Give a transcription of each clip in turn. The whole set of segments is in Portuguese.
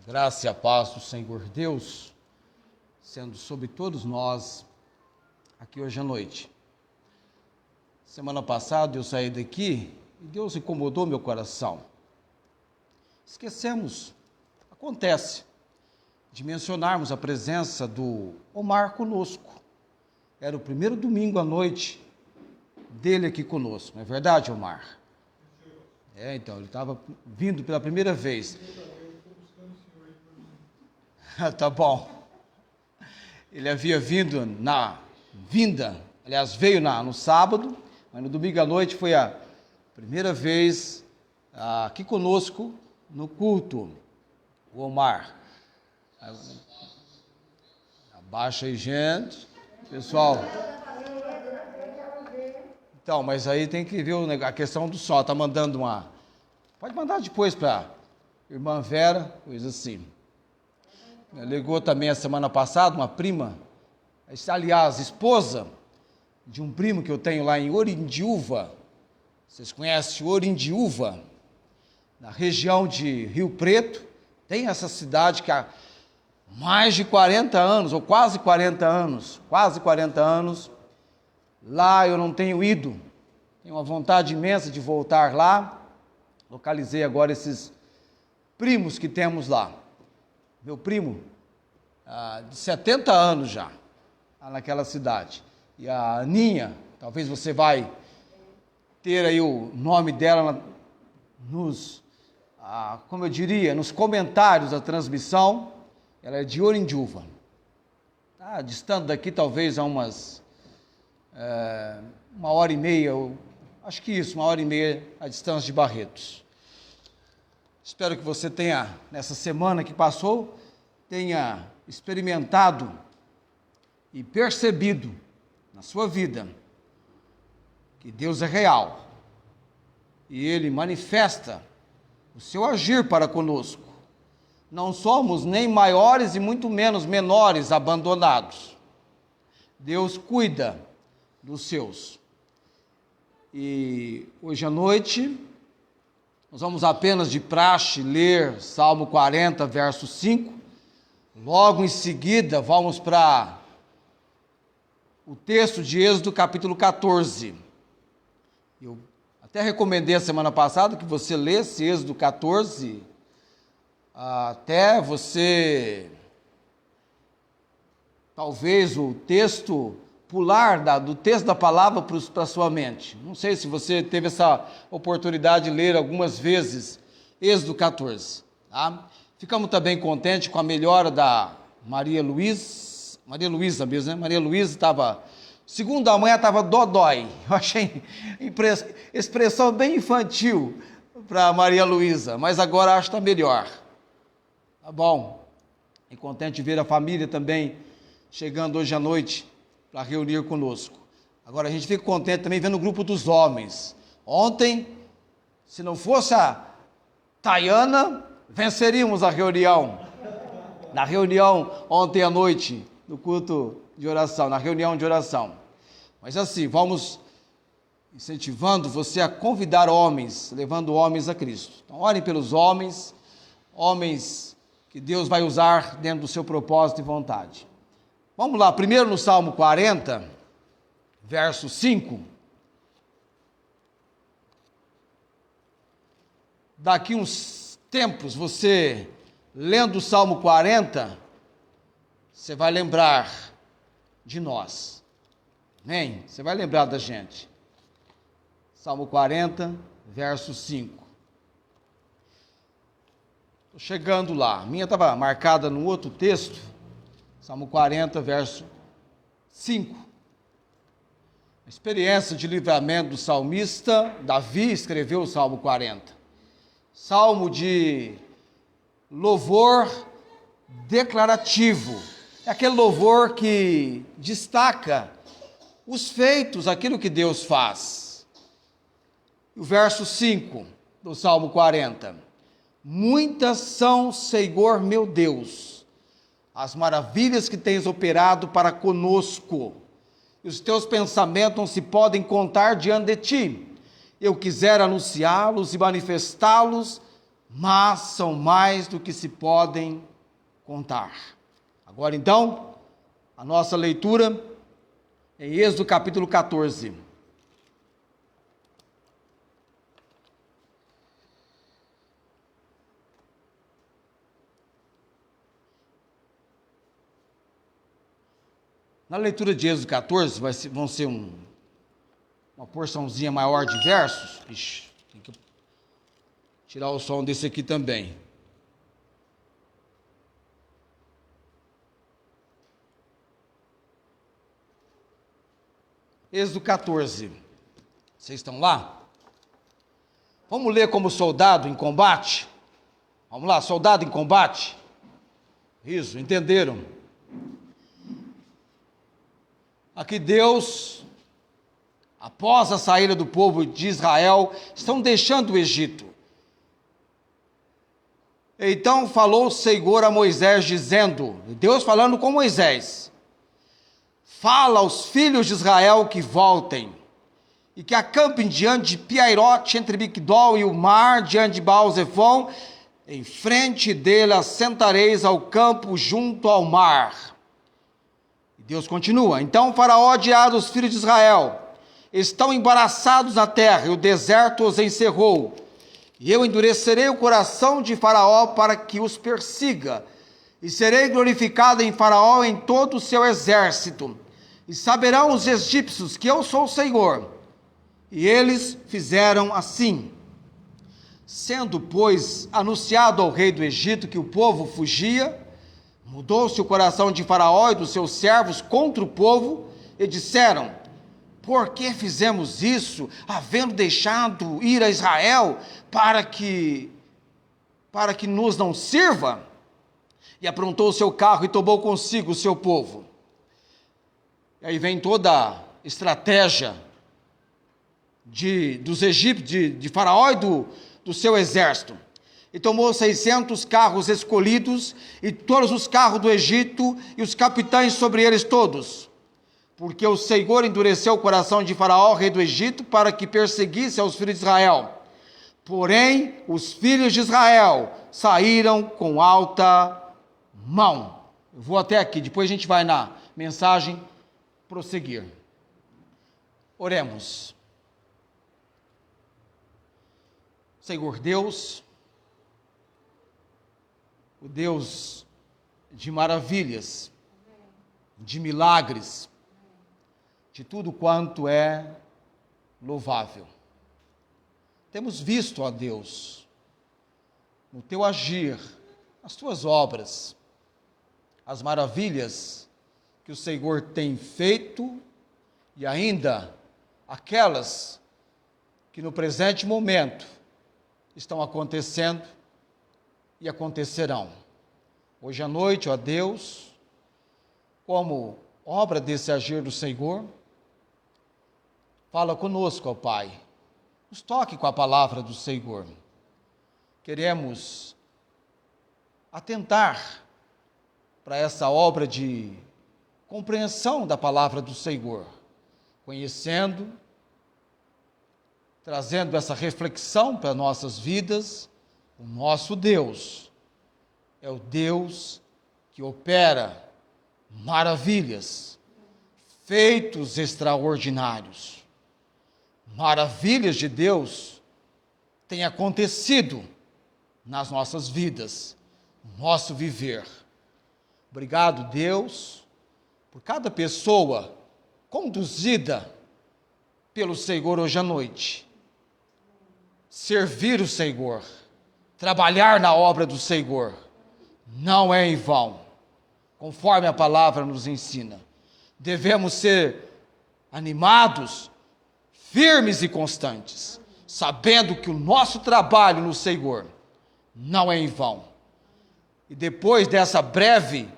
Graça e a paz do Senhor Deus, sendo sobre todos nós aqui hoje à noite. Semana passada eu saí daqui e Deus incomodou meu coração. Esquecemos, acontece, de mencionarmos a presença do Omar conosco. Era o primeiro domingo à noite dele aqui conosco, não é verdade, Omar? Então, ele estava vindo pela primeira vez. Tá bom. Ele havia vindo veio no sábado, mas no domingo à noite foi a primeira vez aqui conosco no culto. O Omar. Abaixa aí, gente. Pessoal. Então, mas aí tem que ver a questão do som. Tá mandando pode mandar depois para irmã Vera, coisa assim. Ligou também a semana passada uma prima, aliás, esposa de um primo que eu tenho lá em Orindiúva. Vocês conhecem Orindiúva? Na região de Rio Preto. Tem essa cidade que há mais de 40 anos, ou quase 40 anos, lá eu não tenho ido. Tenho uma vontade imensa de voltar lá. Localizei agora esses primos que temos lá. Meu primo, de 70 anos já, lá naquela cidade. E a Aninha, talvez você vai ter aí o nome dela nos comentários da transmissão. Ela é de Orindiúva. Distante daqui talvez a uma hora e meia, acho que isso, 1h30 a distância de Barretos. Espero que você tenha, nessa semana que passou, tenha experimentado e percebido na sua vida que Deus é real e Ele manifesta o seu agir para conosco. Não somos nem maiores e muito menos menores abandonados. Deus cuida dos seus. E hoje à noite nós vamos apenas de praxe ler Salmo 40, verso 5. Logo em seguida, vamos para o texto de Êxodo, capítulo 14. Eu até recomendei a semana passada que você lesse Êxodo 14, até você, talvez o texto, pular do texto da palavra para a sua mente. Não sei se você teve essa oportunidade de ler algumas vezes Êxodo 14. Tá? Ficamos também contentes com a melhora da Maria Luísa mesmo, né? Maria Luísa estava, segundo a mãe, ela estava dodói. Eu achei expressão bem infantil para Maria Luísa, mas agora acho que está melhor. Tá bom. E contente de ver a família também chegando hoje à noite para reunir conosco. Agora a gente fica contente também vendo o grupo dos homens. Ontem, se não fosse a Tayana, venceríamos a reunião. Na reunião ontem à noite, no culto de oração, na reunião de oração. Mas assim, vamos incentivando você a convidar homens, levando homens a Cristo. Então, orem pelos homens que Deus vai usar dentro do seu propósito e vontade. Vamos lá, primeiro no Salmo 40, verso 5. Daqui uns tempos, você, lendo o Salmo 40, você vai lembrar de nós. Amém? Você vai lembrar da gente. Salmo 40, verso 5. Estou chegando lá. A minha estava marcada no outro texto. Salmo 40, verso 5. A experiência de livramento do salmista, Davi escreveu o Salmo 40. Salmo de louvor declarativo. É aquele louvor que destaca os feitos, aquilo que Deus faz. O verso 5 do Salmo 40. Muitas são, Senhor meu Deus, as maravilhas que tens operado para conosco, e os teus pensamentos não se podem contar diante de ti. Eu quisera anunciá-los e manifestá-los mas são mais do que se podem contar. Agora então, a nossa leitura em Êxodo capítulo 14. Na leitura de Êxodo 14, vão ser uma porçãozinha maior de versos. Ixi, tem que tirar o som desse aqui também. Êxodo 14. Vocês estão lá? Vamos ler como soldado em combate? Vamos lá, soldado em combate? Isso, entenderam? Aqui Deus, após a saída do povo de Israel, estão deixando o Egito. Então falou o Senhor a Moisés, dizendo, Deus falando com Moisés, fala aos filhos de Israel que voltem, e que acampem diante de Piairote, entre Migdol e o mar, diante de Baal-Zefon, em frente dele assentareis ao campo junto ao mar. Deus continua, então Faraó dirá dos filhos de Israel, estão embaraçados na terra, e o deserto os encerrou, e eu endurecerei o coração de Faraó para que os persiga, e serei glorificado em Faraó em todo o seu exército, e saberão os egípcios que eu sou o Senhor. E eles fizeram assim. Sendo, pois, anunciado ao rei do Egito que o povo fugia, mudou-se o coração de Faraó e dos seus servos contra o povo, e disseram, por que fizemos isso, havendo deixado ir a Israel, para que nos não sirva? E aprontou o seu carro e tomou consigo o seu povo. E aí vem toda a estratégia dos egípcios, de Faraó e do seu exército. E tomou 600 carros escolhidos, e todos os carros do Egito, e os capitães sobre eles todos. Porque o Senhor endureceu o coração de Faraó, rei do Egito, para que perseguisse aos filhos de Israel. Porém, os filhos de Israel saíram com alta mão. Eu vou até aqui, depois a gente vai na mensagem prosseguir. Oremos. Senhor Deus, o Deus de maravilhas, de milagres, de tudo quanto é louvável. Temos visto, ó Deus, no teu agir, as tuas obras, as maravilhas que o Senhor tem feito e ainda aquelas que no presente momento estão acontecendo e acontecerão. Hoje à noite, ó Deus, como obra desse agir do Senhor, fala conosco, ó Pai, nos toque com a palavra do Senhor. Queremos atentar para essa obra de compreensão da palavra do Senhor, conhecendo, trazendo essa reflexão para nossas vidas. O nosso Deus é o Deus que opera maravilhas, feitos extraordinários. Maravilhas de Deus têm acontecido nas nossas vidas, no nosso viver. Obrigado, Deus, por cada pessoa conduzida pelo Senhor hoje à noite. Servir o Senhor, trabalhar na obra do Senhor, não é em vão, conforme a palavra nos ensina. Devemos ser animados, firmes e constantes, sabendo que o nosso trabalho no Senhor não é em vão. E depois dessa breve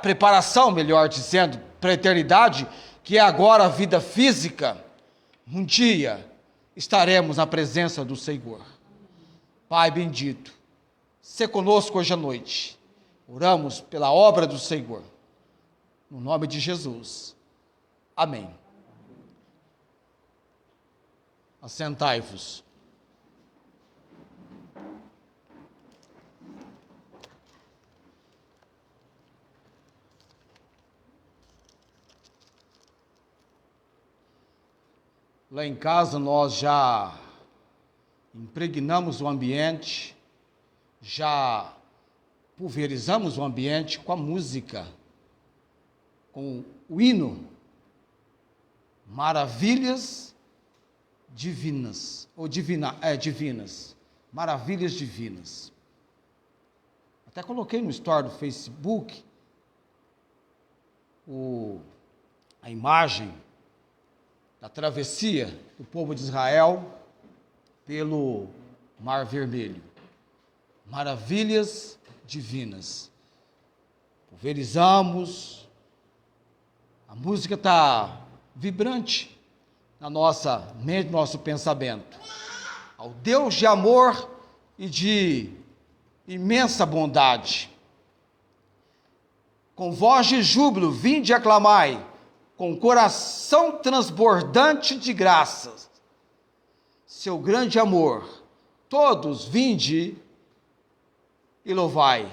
preparação, melhor dizendo, para a eternidade, que é agora a vida física, um dia estaremos na presença do Senhor. Pai bendito, sê conosco hoje à noite. Oramos pela obra do Senhor. No nome de Jesus. Amém. Assentai-vos. Lá em casa nós já impregnamos o ambiente, já pulverizamos o ambiente com a música, com o hino, Maravilhas Divinas, divinas, Maravilhas Divinas. Até coloquei no story do Facebook a imagem da travessia do povo de Israel pelo Mar Vermelho. Maravilhas divinas. Pulverizamos, a música está vibrante na nossa mente, no nosso pensamento. Ao Deus de amor e de imensa bondade. Com voz de júbilo, vinde e aclamai, com coração transbordante de graças, seu grande amor, todos vinde e louvai,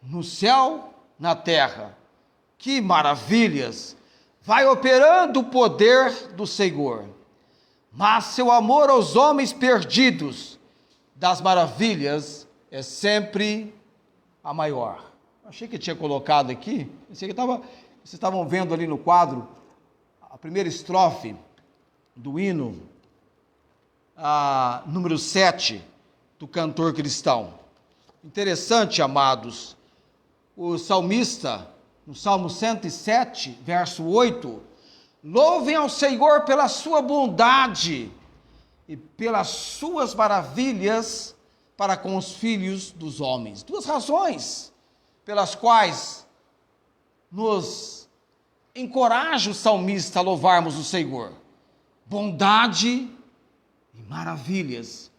no céu, na terra, que maravilhas, vai operando o poder do Senhor, mas seu amor aos homens perdidos, das maravilhas, é sempre a maior. Achei que tinha colocado aqui, vocês estavam vendo ali no quadro, a primeira estrofe do hino, número 7, do cantor cristão. Interessante, amados, o salmista, no Salmo 107, verso 8, louvem ao Senhor pela sua bondade e pelas suas maravilhas para com os filhos dos homens. Duas razões pelas quais nos encoraja o salmista a louvarmos o Senhor: bondade e maravilhas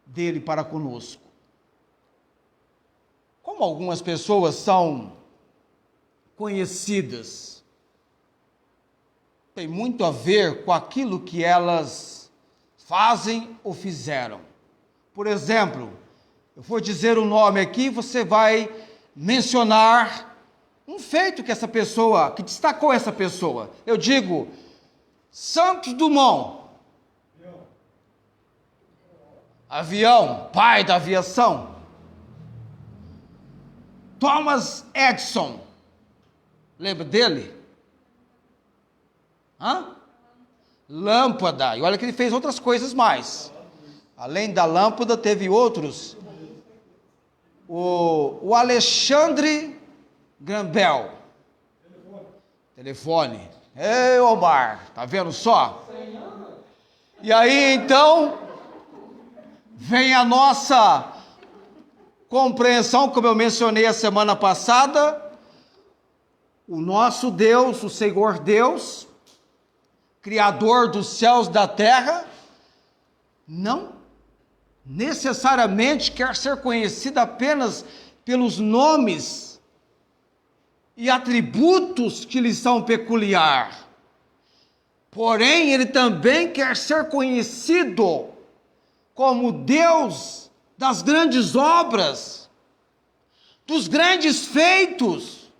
dele para conosco. Como algumas pessoas são conhecidas, tem muito a ver com aquilo que elas fazem ou fizeram. Por exemplo, eu vou dizer um nome aqui, você vai mencionar um feito que essa pessoa, que destacou essa pessoa. Eu digo, Santos Dumont. Avião, pai da aviação. Thomas Edison. Lembra dele? Lâmpada. E olha que ele fez outras coisas mais. Além da lâmpada, teve outros. O Alexandre Graham Bell. Telefone. Ei, Omar, tá vendo só? E aí, então, vem a nossa compreensão, como eu mencionei a semana passada, o nosso Deus, o Senhor Deus, Criador dos céus e da terra, não necessariamente quer ser conhecido apenas pelos nomes e atributos que lhe são peculiar. Porém, ele também quer ser conhecido como Deus das grandes obras, dos grandes feitos,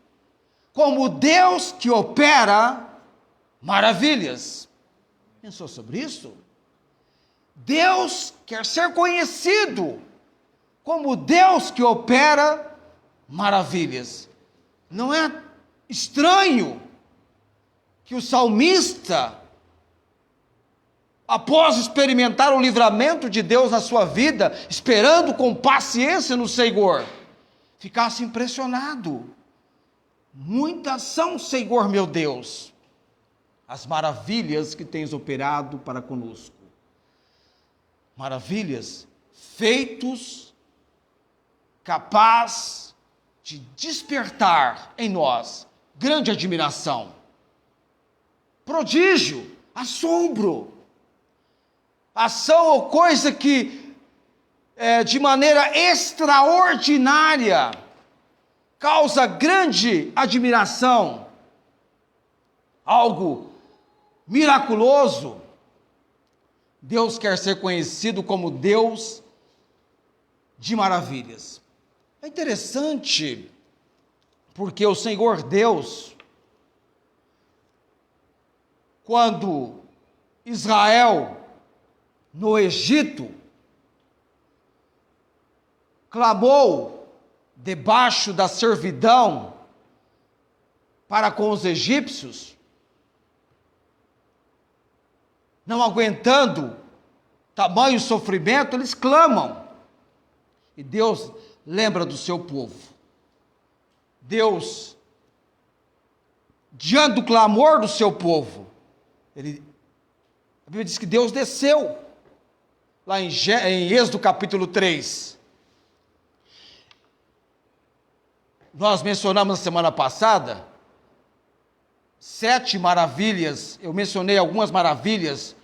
como Deus que opera maravilhas. Pensou sobre isso? Deus quer ser conhecido como Deus que opera maravilhas. Não é estranho que o salmista, após experimentar o livramento de Deus na sua vida, esperando com paciência no Senhor, ficasse impressionado. Muitas são, Senhor meu Deus, as maravilhas que tens operado para conosco. Maravilhas, feitos, capaz de despertar em nós grande admiração, prodígio, assombro, ação ou coisa que de maneira extraordinária causa grande admiração, algo miraculoso. Deus quer ser conhecido como Deus de maravilhas. É interessante, porque o Senhor Deus, quando Israel no Egito clamou debaixo da servidão para com os egípcios, não aguentando tamanho sofrimento, eles clamam. E Deus lembra do seu povo. Deus, diante do clamor do seu povo, a Bíblia diz que Deus desceu, lá em Êxodo capítulo 3. Nós mencionamos na semana passada 7 maravilhas, eu mencionei algumas maravilhas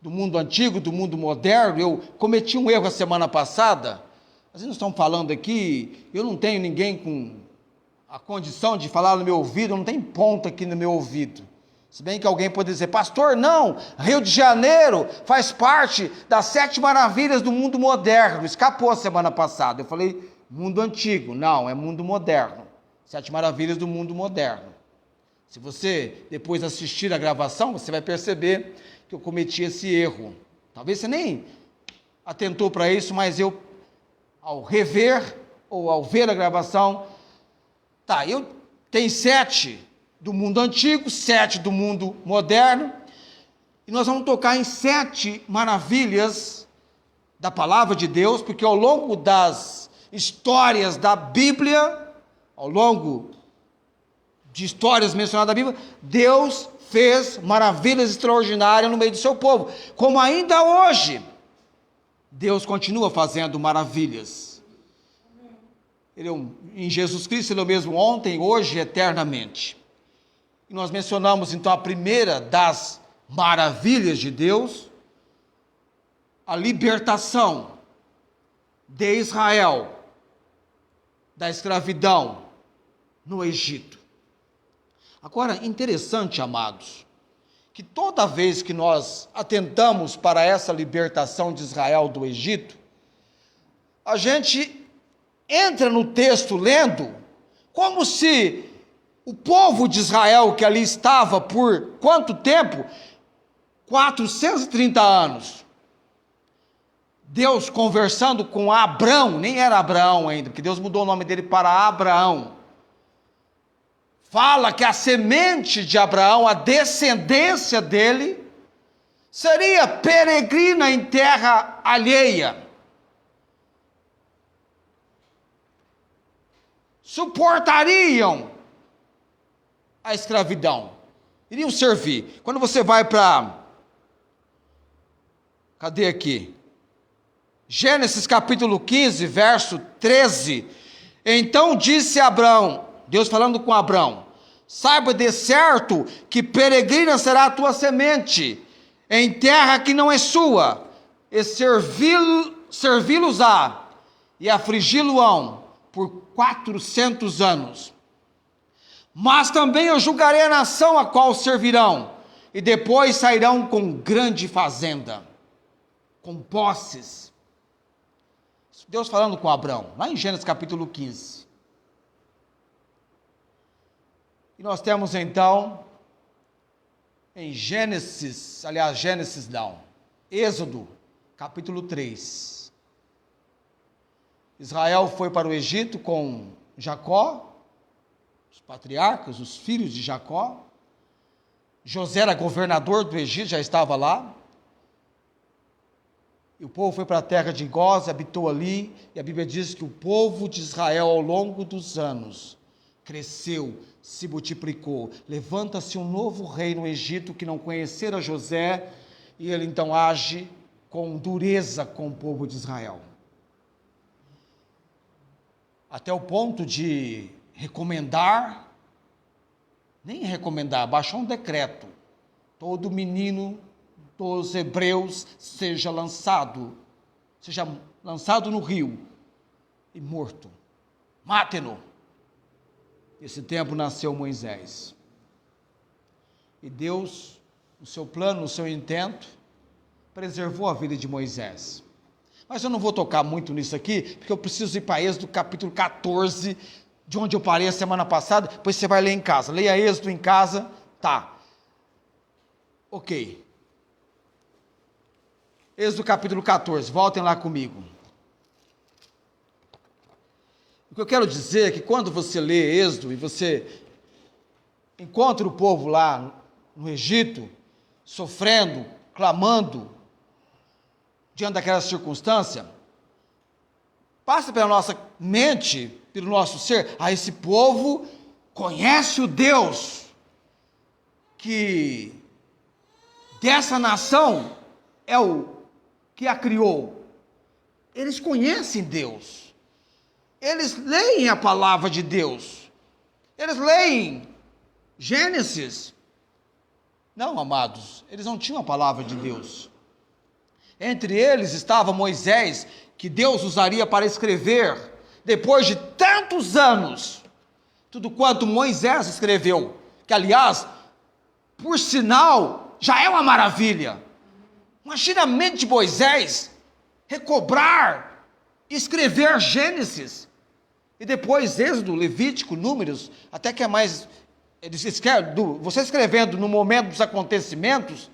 do mundo antigo, do mundo moderno. Eu cometi um erro a semana passada. Nós não estamos falando aqui, eu não tenho ninguém com a condição de falar no meu ouvido, não tem ponta aqui no meu ouvido. Se bem que alguém pode dizer, pastor, não, Rio de Janeiro faz parte das 7 maravilhas do mundo moderno. Escapou a semana passada. Eu falei mundo antigo, não, é mundo moderno. 7 maravilhas do mundo moderno. Se você depois assistir a gravação, você vai perceber que eu cometi esse erro. Talvez você nem atentou para isso, mas eu, ao rever ou ao ver a gravação, eu tenho 7 do mundo antigo, 7 do mundo moderno, e nós vamos tocar em 7 maravilhas da palavra de Deus, porque ao longo das histórias da Bíblia, ao longo de histórias mencionadas na Bíblia, Deus fez maravilhas extraordinárias no meio do seu povo, como ainda hoje, Deus continua fazendo maravilhas. Em Jesus Cristo, Ele é o mesmo ontem, hoje e eternamente. E nós mencionamos então a primeira das maravilhas de Deus, a libertação de Israel da escravidão no Egito. Agora, interessante, amados, que toda vez que nós atentamos para essa libertação de Israel do Egito, a gente entra no texto lendo como se o povo de Israel que ali estava por quanto tempo? 430 anos. Deus conversando com Abrão, nem era Abraão ainda, porque Deus mudou o nome dele para Abraão. Fala que a semente de Abraão, a descendência dele, seria peregrina em terra alheia. Suportariam a escravidão, iriam servir. Quando você vai para, cadê aqui? Gênesis capítulo 15, verso 13. Então disse Abrão, Deus falando com Abrão, saiba de certo que peregrina será a tua semente, em terra que não é sua, e servi-los-á, e afligi-lo-ão por 400 anos. Mas também eu julgarei a nação a qual servirão, e depois sairão com grande fazenda, com posses. Deus falando com Abrão, lá em Gênesis capítulo 15. E nós temos então, em Gênesis não, Êxodo, capítulo 3. Israel foi para o Egito com Jacó, os patriarcas, os filhos de Jacó. José era governador do Egito, já estava lá. E o povo foi para a terra de Gósen, habitou ali, e a Bíblia diz que o povo de Israel, ao longo dos anos, cresceu, se multiplicou. Levanta-se um novo rei no Egito que não conhecera José, e ele então age com dureza com o povo de Israel. Até o ponto de baixou um decreto: todo menino dos hebreus seja lançado no rio e morto. Matem-no. Nesse tempo nasceu Moisés. E Deus, no seu plano, no seu intento, preservou a vida de Moisés. Mas eu não vou tocar muito nisso aqui, porque eu preciso ir para Êxodo capítulo 14, de onde eu parei a semana passada. Depois você vai ler em casa. Leia Êxodo em casa, tá. Ok. Êxodo capítulo 14, voltem lá comigo. O que eu quero dizer é que quando você lê Êxodo e você encontra o povo lá no Egito, sofrendo, clamando, diante daquela circunstância, passa pela nossa mente, pelo nosso ser, esse povo conhece o Deus que dessa nação é o que a criou. Eles conhecem Deus. Eles leem a palavra de Deus. Eles leem Gênesis. Não, amados, eles não tinham a palavra de Deus. Entre eles estava Moisés, que Deus usaria para escrever, depois de tantos anos, tudo quanto Moisés escreveu, que aliás, por sinal, já é uma maravilha. Imagina a mente de Moisés recobrar, escrever Gênesis, e depois Êxodo, Levítico, Números, até que é mais, você escrevendo no momento dos acontecimentos,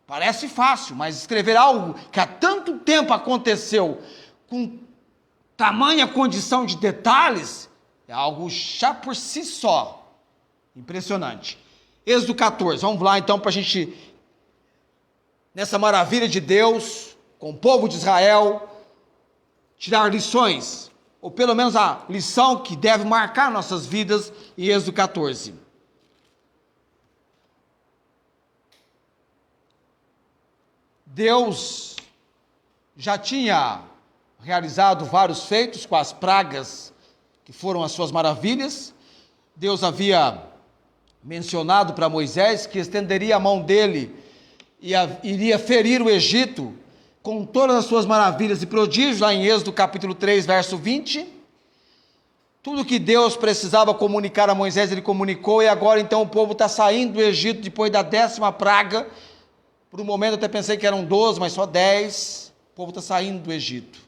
parece fácil, mas escrever algo que há tanto tempo aconteceu, com tamanha condição de detalhes, é algo já por si só impressionante. Êxodo 14, vamos lá então para a gente, nessa maravilha de Deus, com o povo de Israel, tirar lições, ou pelo menos a lição que deve marcar nossas vidas, em Êxodo 14. Deus já tinha realizado vários feitos com as pragas, que foram as suas maravilhas. Deus havia mencionado para Moisés que estenderia a mão dele e iria ferir o Egito com todas as suas maravilhas e prodígios, lá em Êxodo capítulo 3, verso 20. Tudo que Deus precisava comunicar a Moisés, ele comunicou, e agora então o povo está saindo do Egito depois da 10ª praga. Por um momento eu até pensei que eram 12, mas só 10. O povo está saindo do Egito.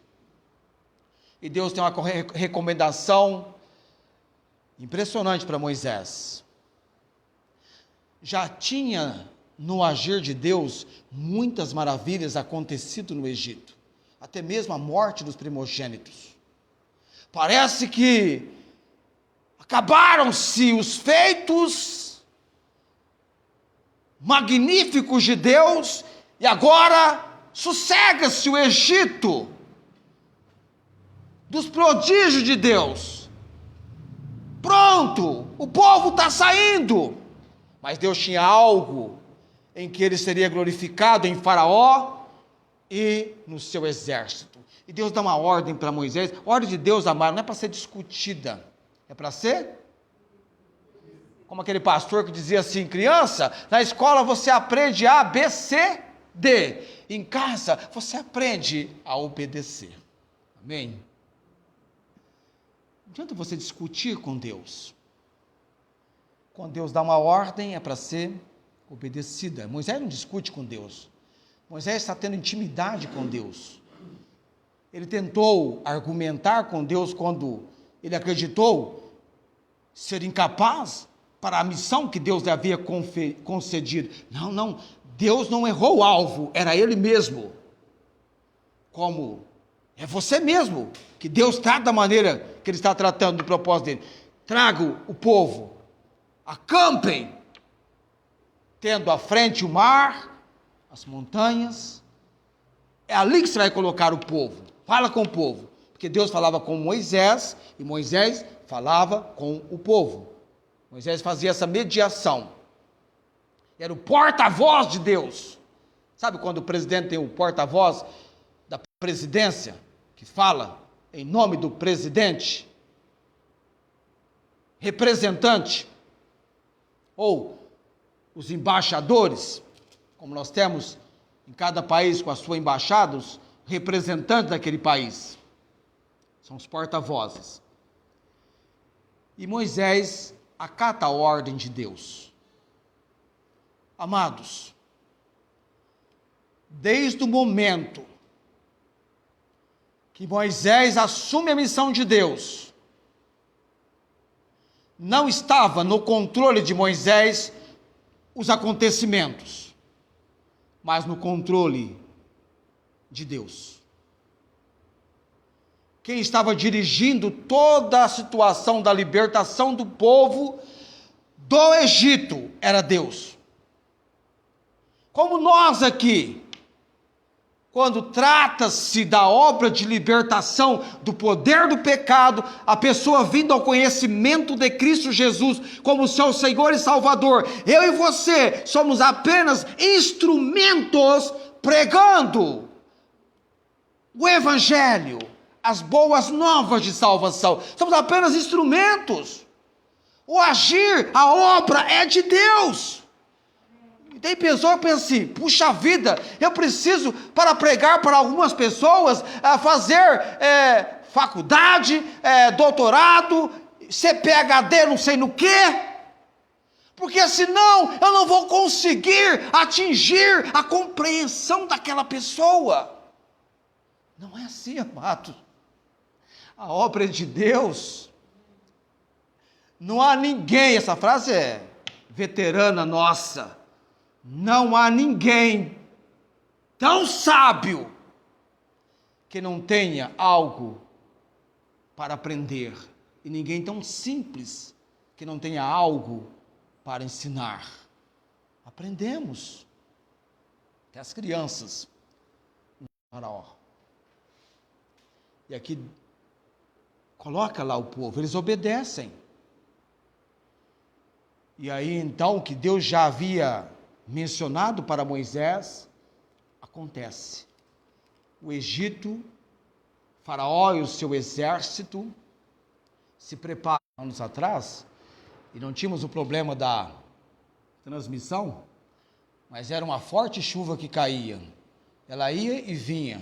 E Deus tem uma recomendação impressionante para Moisés. Já tinha no agir de Deus muitas maravilhas acontecido no Egito, até mesmo a morte dos primogênitos. Parece que acabaram-se os feitos magníficos de Deus e agora sossega-se o Egito dos prodígios de Deus. Pronto, o povo está saindo, mas Deus tinha algo em que ele seria glorificado em Faraó e no seu exército. E Deus dá uma ordem para Moisés. A ordem de Deus, amado, não é para ser discutida, é para ser como aquele pastor que dizia assim: criança, na escola você aprende A, B, C, D. Em casa você aprende a obedecer. Amém? Não adianta você discutir com Deus. Quando Deus dá uma ordem, é para ser obedecida. Moisés não discute com Deus. Moisés está tendo intimidade com Deus. Ele tentou argumentar com Deus quando ele acreditou ser incapaz para a missão que Deus lhe havia concedido. Não, Deus não errou o alvo, era ele mesmo. Como é você mesmo, que Deus trata da maneira que ele está tratando do propósito dele. Traga o povo, acampem, tendo à frente o mar, as montanhas. É ali que você vai colocar o povo. Fala com o povo, porque Deus falava com Moisés e Moisés falava com o povo. Moisés fazia essa mediação. Era o porta-voz de Deus. Sabe quando o presidente tem o porta-voz da presidência, que fala em nome do presidente, representante, ou os embaixadores, como nós temos em cada país com a sua embaixada, os representantes daquele país, são os porta-vozes. E Moisés acata a ordem de Deus. Amados, desde o momento que Moisés assume a missão de Deus, não estava no controle de Moisés os acontecimentos, mas no controle de Deus. Quem estava dirigindo toda a situação da libertação do povo do Egito era Deus. Como nós aqui, quando trata-se da obra de libertação do poder do pecado, a pessoa vindo ao conhecimento de Cristo Jesus como seu Senhor e Salvador, eu e você somos apenas instrumentos pregando o Evangelho, as boas novas de salvação. Somos apenas instrumentos. O agir, a obra é de Deus. E tem pessoa que pensa assim: puxa vida, eu preciso, para pregar para algumas pessoas, fazer faculdade, doutorado, ser PhD, não sei no quê, porque senão eu não vou conseguir atingir a compreensão daquela pessoa. Não é assim, amado. A obra é de Deus. Não há ninguém, essa frase é veterana nossa, não há ninguém tão sábio que não tenha algo para aprender, e ninguém tão simples que não tenha algo para ensinar. Aprendemos, até as crianças, Faraó. E aqui coloca lá o povo, eles obedecem. E aí então o que Deus já havia mencionado para Moisés acontece. O Egito, Faraó e o seu exército se preparam. Anos atrás, e não tínhamos o problema da transmissão, mas era uma forte chuva que caía. Ela ia e vinha.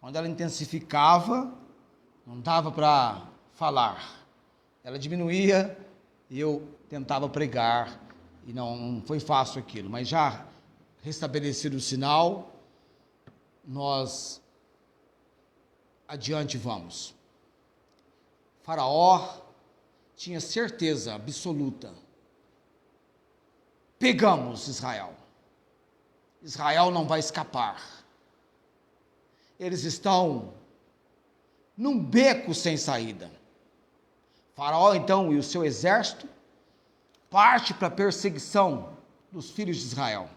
Quando ela intensificava, não dava para falar. Ela diminuía e eu tentava pregar, e não foi fácil aquilo, mas já restabelecido o sinal, nós adiante vamos. Faraó tinha certeza absoluta: pegamos Israel, Israel não vai escapar, eles estão num beco sem saída. Faraó então e o seu exército parte para a perseguição dos filhos de Israel.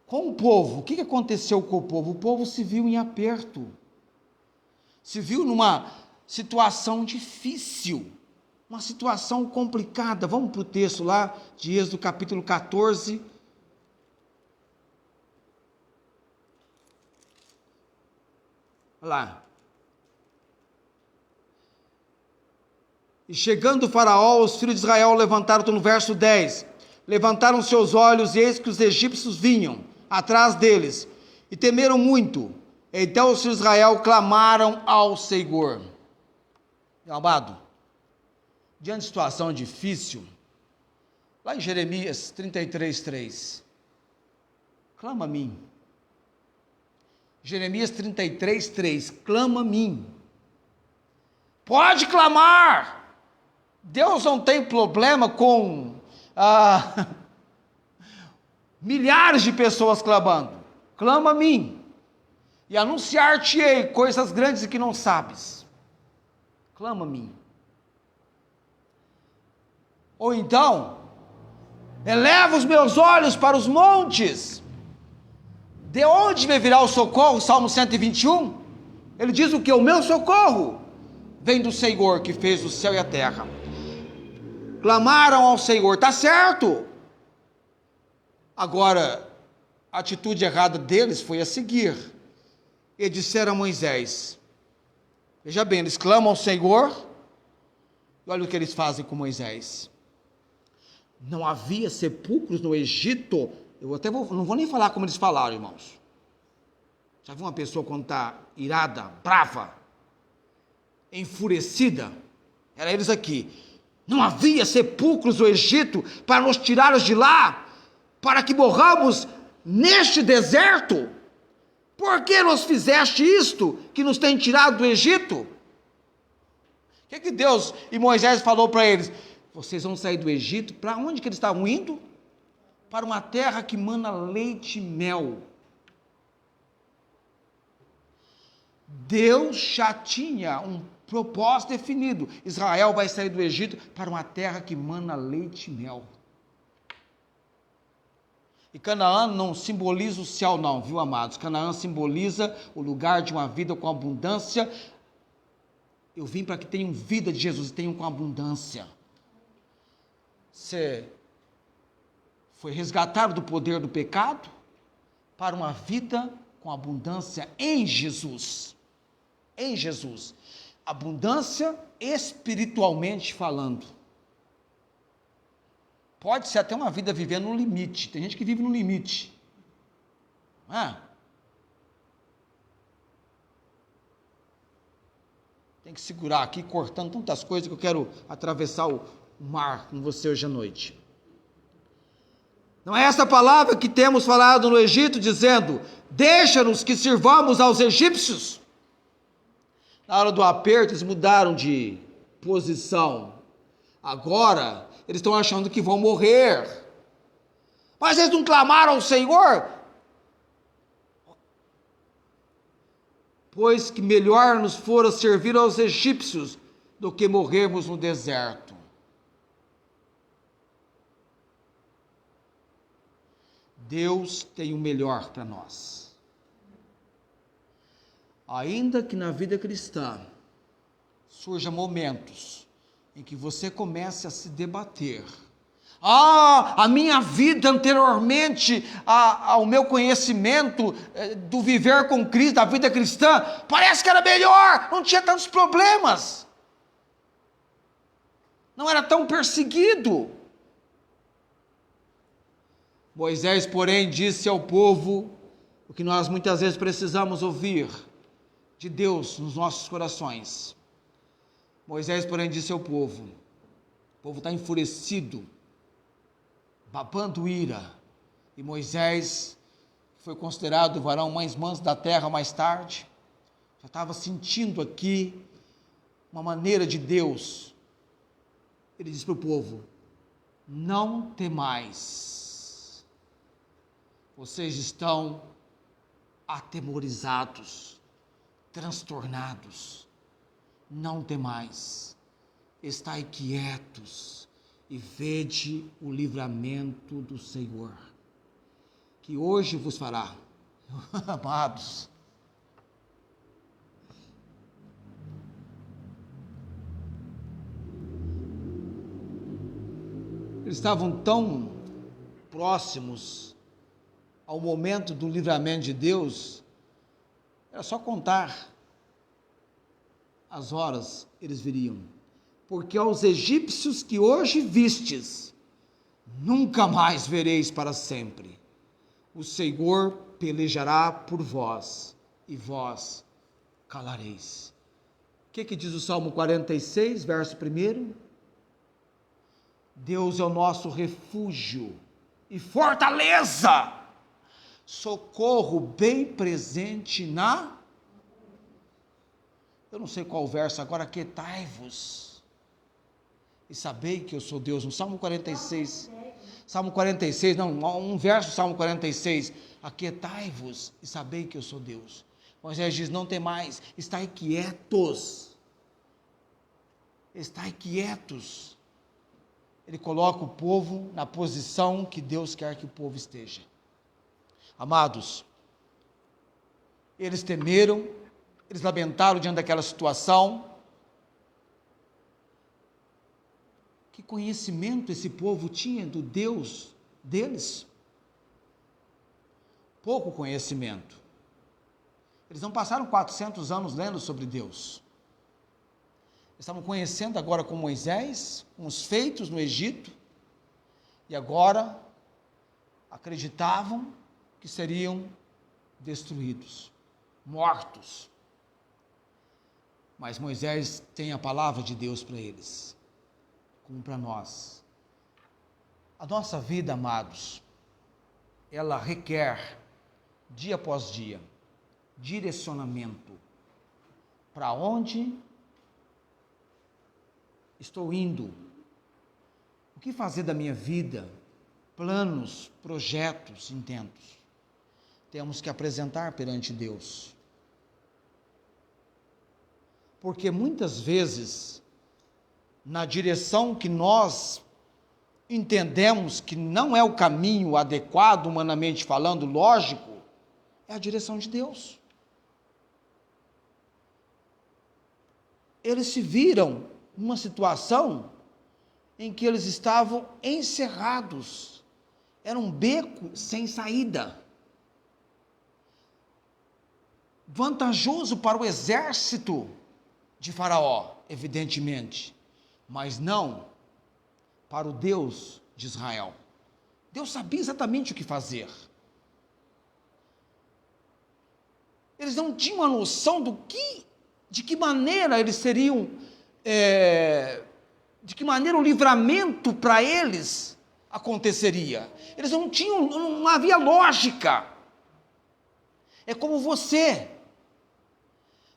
Com o povo, o que aconteceu com o povo? O povo se viu em aperto, se viu numa situação difícil, uma situação complicada. Vamos para o texto lá de Êxodo capítulo 14. Olha lá. E chegando o Faraó, os filhos de Israel levantaram, estou no verso 10, levantaram seus olhos, e eis que os egípcios vinham atrás deles, e temeram muito. Então os filhos de Israel clamaram ao Senhor. Meu amado, diante de situação difícil, lá em Jeremias 33:3, clama a mim. Jeremias 33:3, clama a mim. Pode clamar. Deus não tem problema com milhares de pessoas clamando. Clama a mim, e anunciar-te-ei coisas grandes que não sabes. Clama a mim. Ou então, eleva os meus olhos para os montes. De onde me virá o socorro? Salmo 121. Ele diz o que? O meu socorro vem do Senhor que fez o céu e a terra. Clamaram ao Senhor, está certo. Agora, a atitude errada deles foi a seguir. E disseram a Moisés, veja bem, eles clamam ao Senhor, e olha o que eles fazem com Moisés. Não havia sepulcros no Egito. Eu até não vou nem falar como eles falaram, irmãos. Já viu uma pessoa quando está irada, brava, enfurecida? Era eles aqui. Não havia sepulcros no Egito para nos tirá-los de lá, para que morramos neste deserto? Por que nos fizeste isto, que nos tem tirado do Egito? O que Deus e Moisés falou para eles? Vocês vão sair do Egito, para onde que eles estavam indo? Para uma terra que mana leite e mel. Deus já tinha um propósito definido. Israel vai sair do Egito para uma terra que mana leite e mel. E Canaã não simboliza o céu não, viu, amados? Canaã simboliza o lugar de uma vida com abundância. Eu vim para que tenham vida de Jesus e tenham com abundância. Você foi resgatado do poder do pecado para uma vida com abundância em Jesus. Em Jesus. Abundância espiritualmente falando. Pode ser até uma vida vivendo no limite. Tem gente que vive no limite. Não é? Tem que segurar aqui, cortando tantas coisas que eu quero atravessar o mar com você hoje à noite. Não é essa palavra que temos falado no Egito, dizendo, deixa-nos que sirvamos aos egípcios? Na hora do aperto, eles mudaram de posição. Agora, eles estão achando que vão morrer. Mas eles não clamaram ao Senhor? Pois que melhor nos fora servir aos egípcios do que morrermos no deserto. Deus tem o melhor para nós. Ainda que na vida cristã surjam momentos em que você comece a se debater. A minha vida anteriormente ao meu conhecimento do viver com Cristo, da vida cristã, parece que era melhor, não tinha tantos problemas. Não era tão perseguido. Moisés, porém, disse ao povo o que nós muitas vezes precisamos ouvir de Deus nos nossos corações. Moisés, porém, disse ao povo, o povo está enfurecido, babando ira, e Moisés, que foi considerado o varão mais manso da terra mais tarde, já estava sentindo aqui uma maneira de Deus. Ele disse para o povo, não temais, vocês estão atemorizados, transtornados, não temais, estai quietos e vede o livramento do Senhor, que hoje vos fará. Amados, eles estavam tão próximos ao momento do livramento de Deus, era só contar as horas, eles viriam. Porque aos egípcios que hoje vistes, nunca mais vereis para sempre. O Senhor pelejará por vós, e vós calareis. O que diz o Salmo 46, verso 1? Deus é o nosso refúgio e fortaleza, socorro bem presente na... Eu não sei qual verso agora, aquietai-vos e sabei que eu sou Deus. No Salmo 46, um verso do Salmo 46, aquietai-vos e sabei que eu sou Deus. Moisés diz, não temais, estai quietos. Estai quietos. Ele coloca o povo na posição que Deus quer que o povo esteja. Amados, eles temeram, eles lamentaram diante daquela situação. Que conhecimento esse povo tinha do Deus deles? Pouco conhecimento. Eles não passaram 400 anos lendo sobre Deus. Eles estavam conhecendo agora com Moisés, com os feitos no Egito, e agora acreditavam que seriam destruídos, mortos. Mas Moisés tem a palavra de Deus para eles, como para nós. A nossa vida, amados, ela requer, dia após dia, direcionamento. Para onde estou indo? O que fazer da minha vida? Planos, projetos, intentos. Temos que apresentar perante Deus. Porque muitas vezes, na direção que nós entendemos que não é o caminho adequado, humanamente falando, lógico, é a direção de Deus. Eles se viram numa situação em que eles estavam encerrados. Era um beco sem saída. Vantajoso para o exército de Faraó, evidentemente, mas não para o Deus de Israel. Deus sabia exatamente o que fazer. Eles não tinham a noção de que maneira eles seriam, de que maneira o livramento para eles aconteceria. Eles não tinham, não havia lógica. É como você,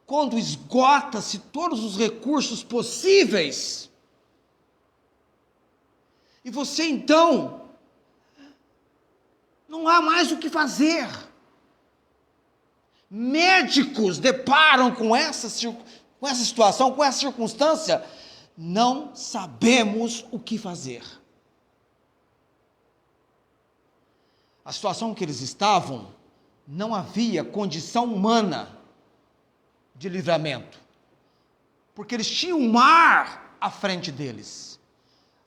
quando esgota-se todos os recursos possíveis, e você então, não há mais o que fazer. Médicos deparam com essa situação, com essa circunstância, não sabemos o que fazer. A situação que eles estavam, não havia condição humana de livramento, porque eles tinham o mar à frente deles,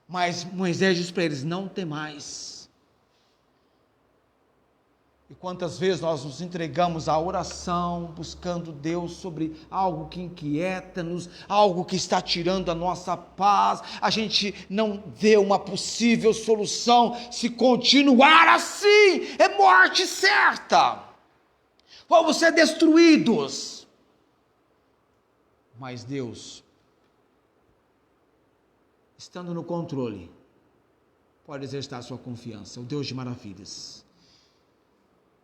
mas Moisés disse para eles: não temais. E quantas vezes nós nos entregamos à oração, buscando Deus sobre algo que inquieta-nos, algo que está tirando a nossa paz, a gente não vê uma possível solução. Se continuar assim, é morte certa, vamos ser destruídos. Mas Deus, estando no controle, pode exercitar sua confiança, o Deus de maravilhas.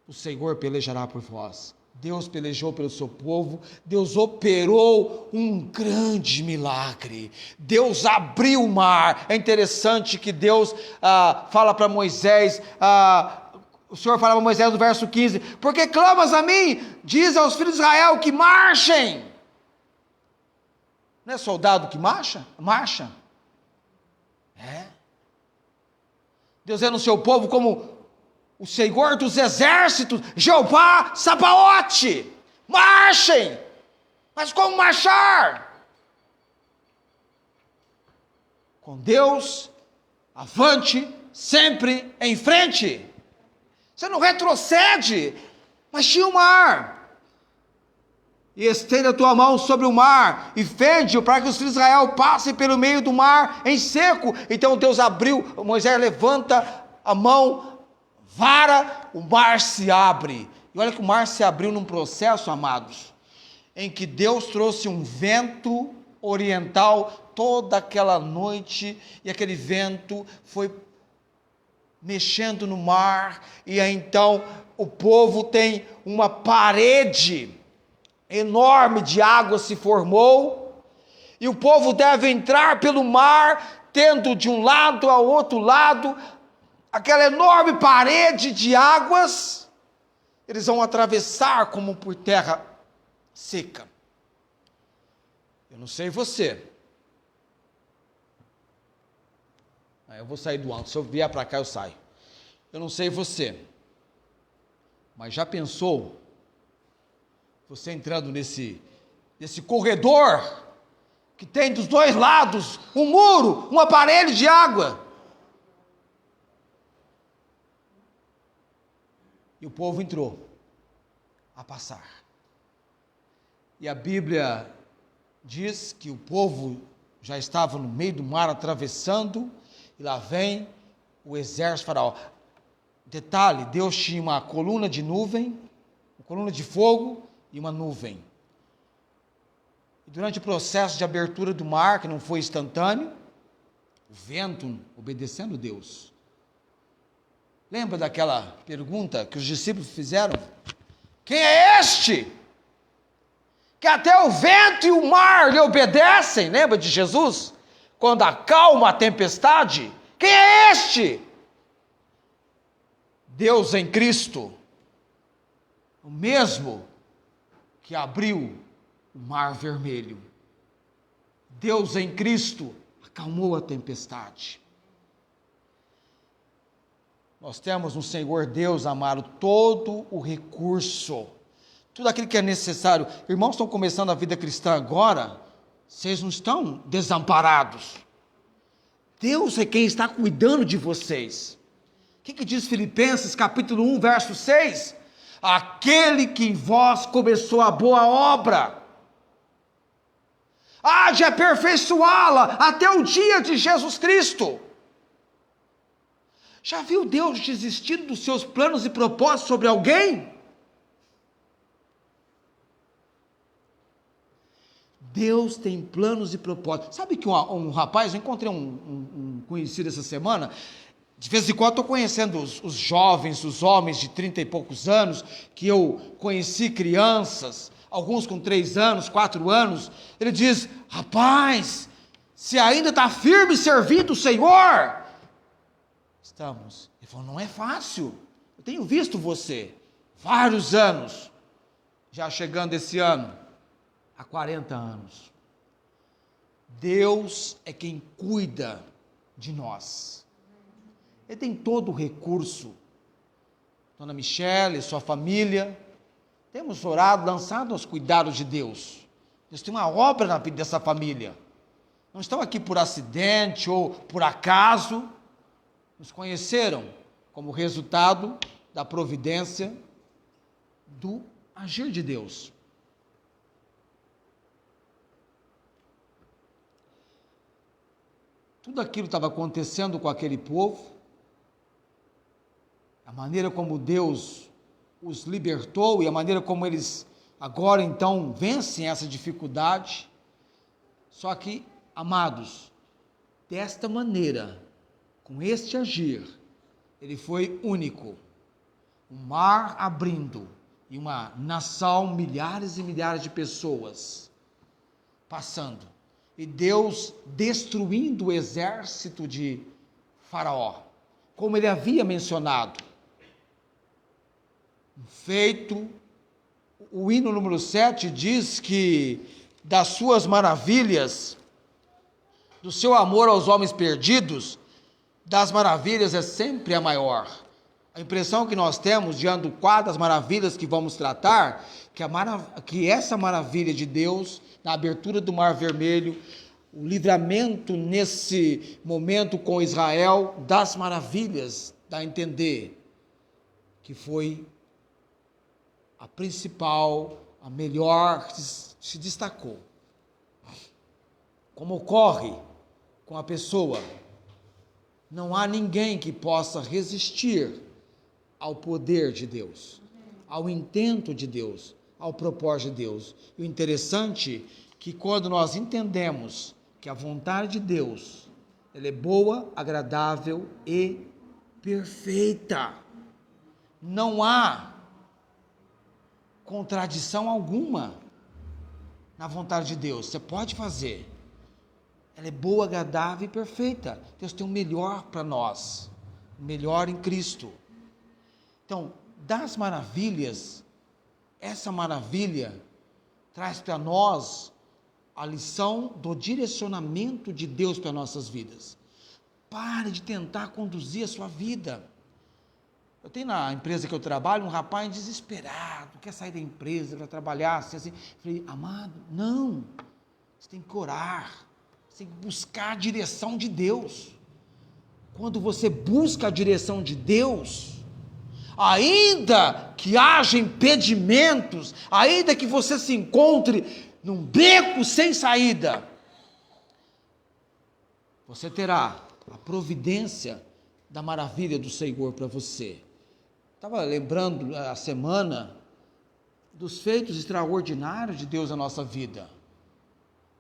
O Senhor pelejará por vós. Deus pelejou pelo seu povo, Deus operou um grande milagre, Deus abriu o mar. É interessante que Deus fala para Moisés, o Senhor fala para Moisés no verso 15, porque clamas a mim, diz aos filhos de Israel que marchem. Não é soldado que marcha? Marcha. Deus é no seu povo como o Senhor dos exércitos, Jeová Sabaote. Marchem! Mas como marchar? Com Deus, avante, sempre em frente. Você não retrocede, mas tinha o mar. E estende a tua mão sobre o mar, e fende-o para que os filhos de Israel passem pelo meio do mar em seco. Então Deus abriu, Moisés levanta a mão, vara, o mar se abre. E olha que o mar se abriu num processo, amados, em que Deus trouxe um vento oriental toda aquela noite, e aquele vento foi mexendo no mar, e aí então o povo tem uma parede enorme de água se formou, e o povo deve entrar pelo mar, tendo de um lado ao outro lado aquela enorme parede de águas. Eles vão atravessar como por terra seca. Eu não sei você, eu vou sair do alto, se eu vier para cá eu saio. Eu não sei você, mas já pensou você entrando nesse corredor que tem dos dois lados um muro, um aparelho de água, e o povo entrou a passar, e a Bíblia diz que o povo já estava no meio do mar atravessando, e lá vem o exército de Faraó. Detalhe, Deus tinha uma coluna de nuvem, uma coluna de fogo e uma nuvem. E durante o processo de abertura do mar, que não foi instantâneo, o vento obedecendo Deus. Lembra daquela pergunta que os discípulos fizeram? Quem é este? Que até o vento e o mar lhe obedecem. Lembra de Jesus? Quando acalma a tempestade. Quem é este? Deus em Cristo, o mesmo que abriu o mar vermelho, Deus em Cristo acalmou a tempestade. Nós temos no Senhor Deus, amado, todo o recurso, tudo aquilo que é necessário. Irmãos, estão começando a vida cristã agora, vocês não estão desamparados. Deus é quem está cuidando de vocês. O que diz Filipenses capítulo 1, verso 6? Aquele que em vós começou a boa obra, há de aperfeiçoá-la até o dia de Jesus Cristo. Já viu Deus desistir dos seus planos e propósitos sobre alguém? Deus tem planos e propósitos. Sabe que um rapaz, eu encontrei um conhecido essa semana, de vez em quando estou conhecendo os jovens, os homens de 30 e poucos anos, que eu conheci crianças, alguns com 3 anos, 4 anos, ele diz, rapaz, se ainda está firme servindo o Senhor, estamos. Ele falou, não é fácil, eu tenho visto você, vários anos, já chegando esse ano, há 40 anos, Deus é quem cuida de nós, Ele tem todo o recurso, Dona Michele, sua família, temos orado, lançado aos cuidados de Deus. Deus tem uma obra na vida dessa família. Não estão aqui por acidente ou por acaso. Nos conheceram como resultado da providência do agir de Deus. Tudo aquilo estava acontecendo com aquele povo. A maneira como Deus os libertou e a maneira como eles agora então vencem essa dificuldade. Só que, amados, desta maneira, com este agir, ele foi único. O mar abrindo e uma nação, milhares e milhares de pessoas passando. E Deus destruindo o exército de Faraó, como ele havia mencionado. Feito, o hino número 7 diz que das suas maravilhas, do seu amor aos homens perdidos, das maravilhas é sempre a maior. A impressão que nós temos diante do quadro das maravilhas que vamos tratar, que essa maravilha de Deus, na abertura do Mar Vermelho, o livramento nesse momento com Israel, das maravilhas, dá a entender que foi a principal, a melhor, se destacou. Como ocorre com a pessoa, não há ninguém que possa resistir ao poder de Deus, ao intento de Deus, ao propósito de Deus. E o interessante é que quando nós entendemos que a vontade de Deus, ela é boa, agradável e perfeita, não há contradição alguma na vontade de Deus. Você pode fazer. Ela é boa, agradável e perfeita. Deus tem o melhor para nós, o melhor em Cristo. Então, das maravilhas, essa maravilha traz para nós a lição do direcionamento de Deus para nossas vidas. Pare de tentar conduzir a sua vida. Eu tenho na empresa que eu trabalho um rapaz desesperado, quer sair da empresa para trabalhar assim. Falei, amado, não, você tem que orar, você tem que buscar a direção de Deus. Quando você busca a direção de Deus, ainda que haja impedimentos, ainda que você se encontre num beco sem saída, você terá a providência da maravilha do Senhor para você. Estava lembrando a semana dos feitos extraordinários de Deus na nossa vida,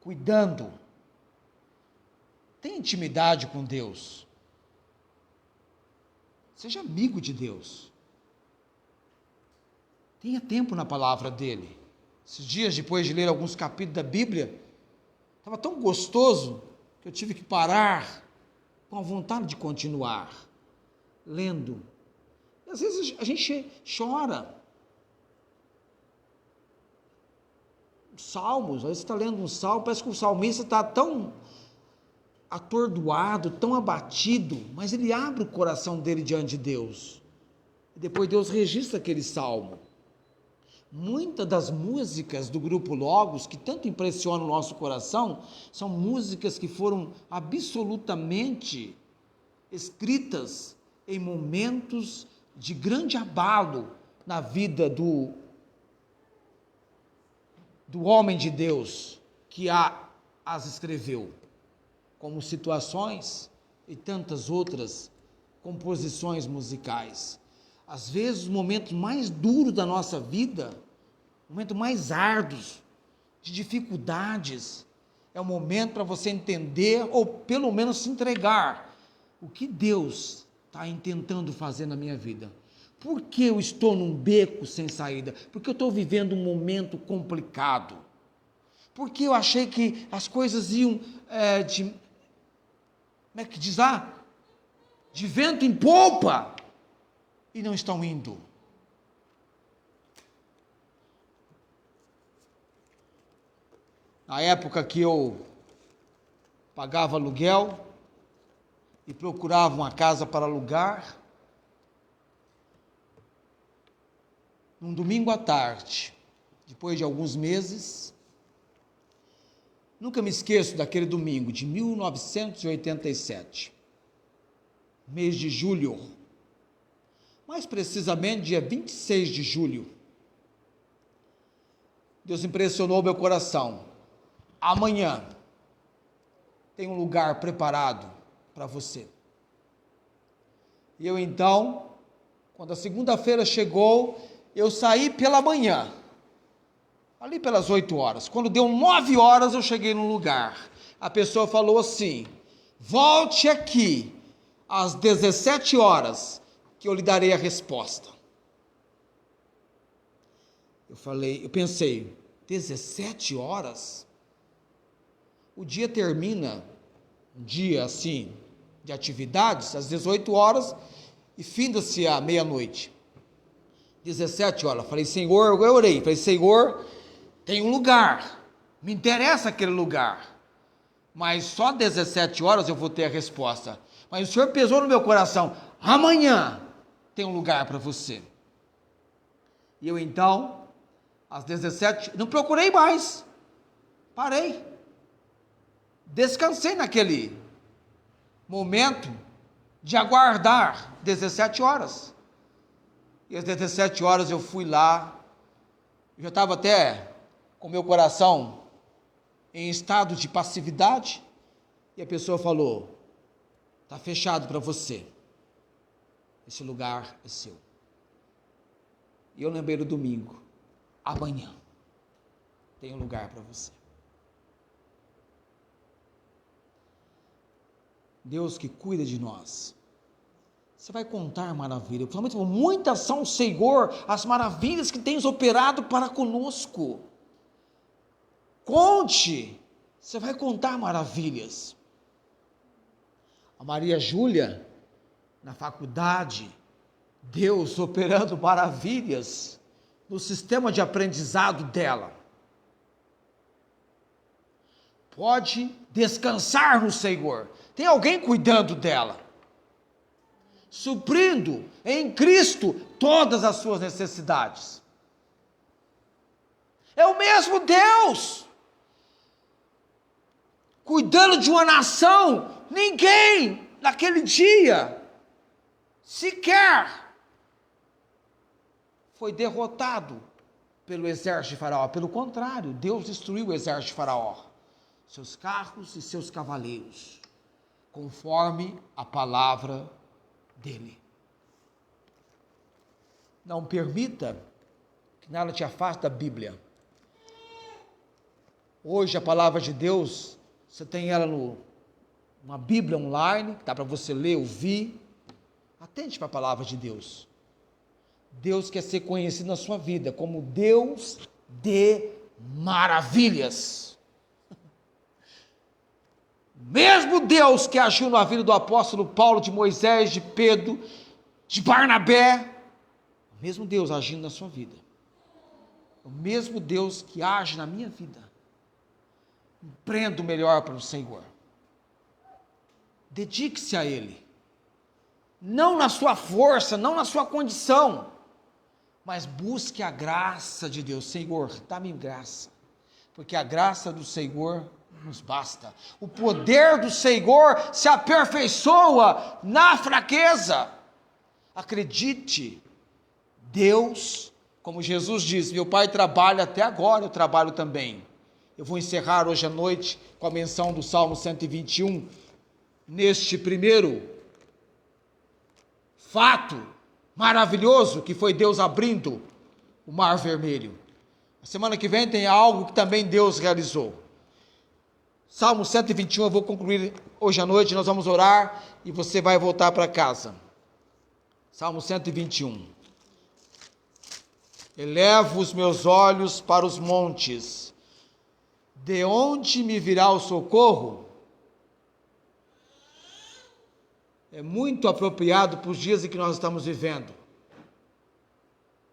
cuidando. Tenha intimidade com Deus, seja amigo de Deus, tenha tempo na palavra dele. Esses dias, depois de ler alguns capítulos da Bíblia, estava tão gostoso que eu tive que parar com a vontade de continuar lendo. E às vezes a gente chora. Salmos, às vezes você está lendo um salmo, parece que o salmista está tão atordoado, tão abatido, mas ele abre o coração dele diante de Deus. E depois Deus registra aquele salmo. Muitas das músicas do grupo Logos, que tanto impressionam o nosso coração, são músicas que foram absolutamente escritas em momentos de grande abalo na vida do homem de Deus que as escreveu, como situações e tantas outras composições musicais. Às vezes, os momentos mais duros da nossa vida, momentos mais árduos, de dificuldades, é o momento para você entender, ou pelo menos se entregar, o que Deus está tentando fazer na minha vida. Por que eu estou num beco sem saída? Porque eu estou vivendo um momento complicado. Porque eu achei que as coisas iam como é que diz lá? De vento em popa, e não estão indo. Na época que eu pagava aluguel e procurava uma casa para alugar, num domingo à tarde, depois de alguns meses, nunca me esqueço daquele domingo de 1987, mês de julho, mais precisamente dia 26 de julho, Deus impressionou meu coração. Amanhã tem um lugar preparado para você. E eu então, quando a segunda-feira chegou, eu saí pela manhã, ali pelas 8 horas. Quando deu 9 horas, eu cheguei no lugar. A pessoa falou assim: volte aqui às 17 horas, que eu lhe darei a resposta. Eu pensei, 17 horas? O dia termina, um dia assim, de atividades, às 18 horas, e finda-se à meia-noite. 17 horas, falei, Senhor, eu orei, falei, Senhor, tem um lugar, me interessa aquele lugar, mas só 17 horas eu vou ter a resposta. Mas o Senhor pesou no meu coração, amanhã tem um lugar para você. E eu então, às 17, não procurei mais, parei, descansei naquele momento de aguardar 17 horas. E às 17 horas eu fui lá, já estava até com meu coração em estado de passividade, e a pessoa falou, está fechado para você, esse lugar é seu. E eu lembrei do domingo, amanhã tem um lugar para você. Deus que cuida de nós, você vai contar maravilhas. Muitas são, Senhor, as maravilhas que tens operado para conosco. Conte, você vai contar maravilhas. A Maria Júlia, na faculdade, Deus operando maravilhas no sistema de aprendizado dela. Pode descansar no Senhor. Tem alguém cuidando dela, suprindo em Cristo todas as suas necessidades. É o mesmo Deus cuidando de uma nação. Ninguém naquele dia sequer foi derrotado pelo exército de Faraó. Pelo contrário, Deus destruiu o exército de Faraó, seus carros e seus cavaleiros, conforme a palavra dele. Não permita que nada te afaste da Bíblia. Hoje a palavra de Deus, você tem ela numa Bíblia online, que dá para você ler, ouvir. Atente para a palavra de Deus. Deus quer ser conhecido na sua vida como Deus de maravilhas. Mesmo Deus que agiu na vida do apóstolo Paulo, de Moisés, de Pedro, de Barnabé, o mesmo Deus agindo na sua vida. o mesmo Deus que age na minha vida. Empreenda o melhor para o Senhor. Dedique-se a Ele. Não na sua força, não na sua condição, mas busque a graça de Deus. Senhor, dá-me graça, porque a graça do Senhor nos basta. O poder do Senhor se aperfeiçoa na fraqueza. Acredite, Deus, como Jesus diz, meu Pai trabalha até agora, eu trabalho também. Eu vou encerrar hoje à noite com a menção do Salmo 121, neste primeiro fato maravilhoso que foi Deus abrindo o Mar Vermelho. A semana que vem tem algo que também Deus realizou. Salmo 121, eu vou concluir hoje à noite, nós vamos orar e você vai voltar para casa. Salmo 121. Elevo os meus olhos para os montes, de onde me virá o socorro? É muito apropriado para os dias em que nós estamos vivendo.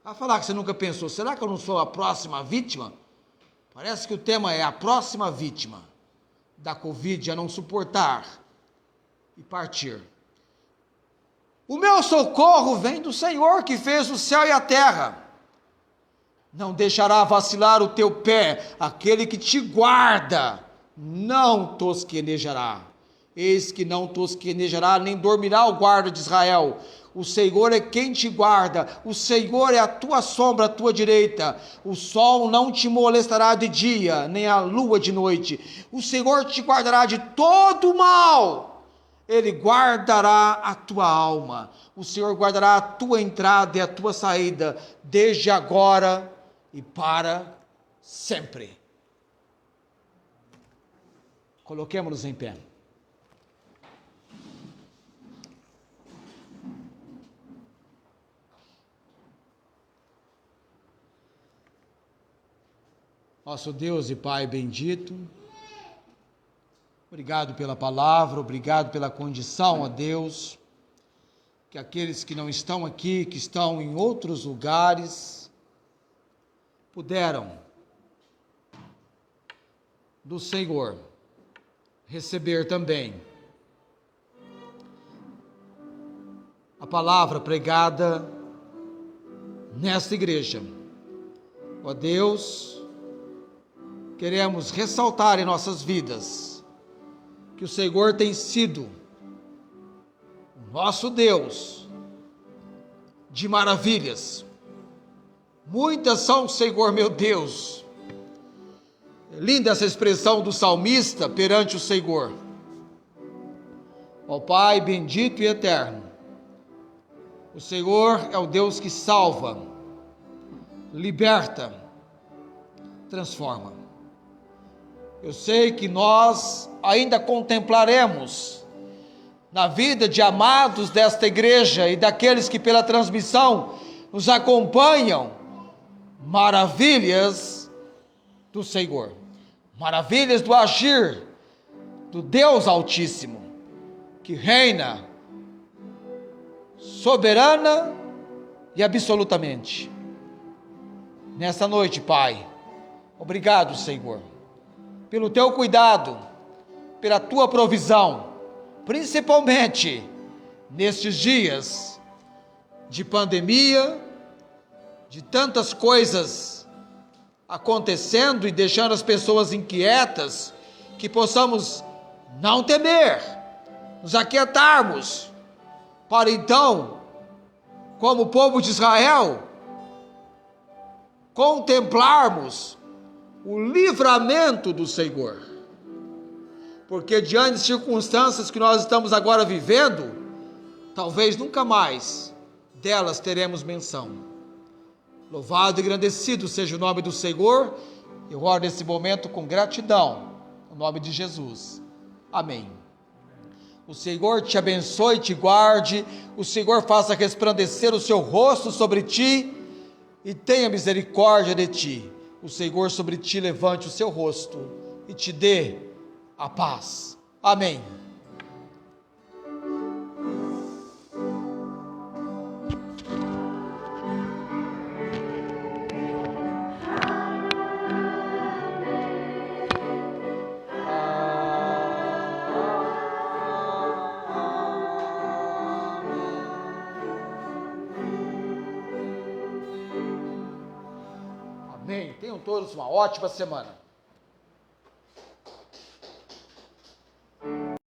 Vai falar que você nunca pensou, será que eu não sou a próxima vítima? Parece que o tema é a próxima vítima da Covid a não suportar e partir. O meu socorro vem do Senhor que fez o céu e a terra. Não deixará vacilar o teu pé, aquele que te guarda, não tosquenejará. Eis que não tosquenejará, nem dormirá o guarda de Israel. O Senhor é quem te guarda, o Senhor é a tua sombra à tua direita. O sol não te molestará de dia, nem a lua de noite. O Senhor te guardará de todo mal. Ele guardará a tua alma. O Senhor guardará a tua entrada e a tua saída, desde agora e para sempre. Coloquemos-nos em pé. Nosso Deus e Pai bendito, obrigado pela palavra, obrigado pela condição, ó Deus, que aqueles que não estão aqui, que estão em outros lugares, puderam do Senhor receber também a palavra pregada nesta igreja. Ó Deus, queremos ressaltar em nossas vidas que o Senhor tem sido o nosso Deus de maravilhas. Muitas são, Senhor meu Deus. Linda essa expressão do salmista perante o Senhor. Ó Pai bendito e eterno, o Senhor é o Deus que salva, liberta, transforma. Eu sei que nós ainda contemplaremos na vida de amados desta igreja e daqueles que pela transmissão nos acompanham, maravilhas do Senhor, maravilhas do agir do Deus Altíssimo, que reina soberana e absolutamente. Nessa noite, Pai, obrigado, Senhor, pelo teu cuidado, pela tua provisão, principalmente nestes dias de pandemia, de tantas coisas acontecendo e deixando as pessoas inquietas, que possamos não temer, nos aquietarmos, para então, como povo de Israel, contemplarmos o livramento do Senhor, porque diante das circunstâncias que nós estamos agora vivendo, talvez nunca mais delas teremos menção. Louvado e engrandecido seja o nome do Senhor. Eu oro nesse momento com gratidão, no nome de Jesus, amém. O Senhor te abençoe e te guarde, o Senhor faça resplandecer o seu rosto sobre ti e tenha misericórdia de ti. O Senhor sobre ti levante o seu rosto e te dê a paz. Amém. Amém. Tenham todos uma ótima semana.